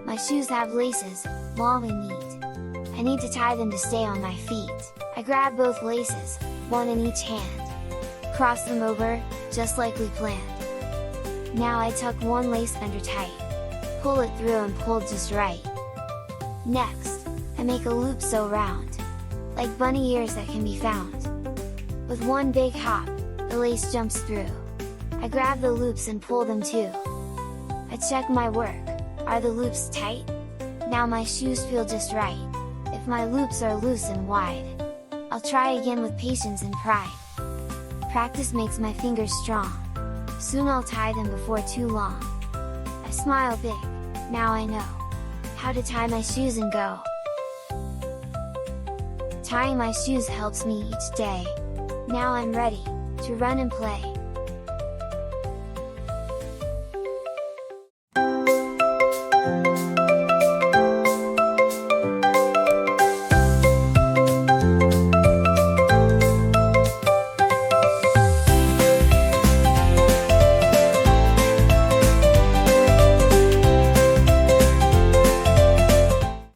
My shoes have laces, long and neat. I need to tie them to stay on my feet. I grab both laces, one in each hand. Cross them over, just like we planned. Now I tuck one lace under tight. Pull it through and pull just right. Next, I make a loop so round, like bunny ears that can be found. With one big hop, the lace jumps through. I grab the loops and pull them too. I check my work, are the loops tight? Now my shoes feel just right. If my loops are loose and wide, I'll try again with patience and pride. Practice makes my fingers strong. Soon I'll tie them before too long. I smile big, now I know how to tie my shoes and go. Tying my shoes helps me each day. Now I'm ready to run and play.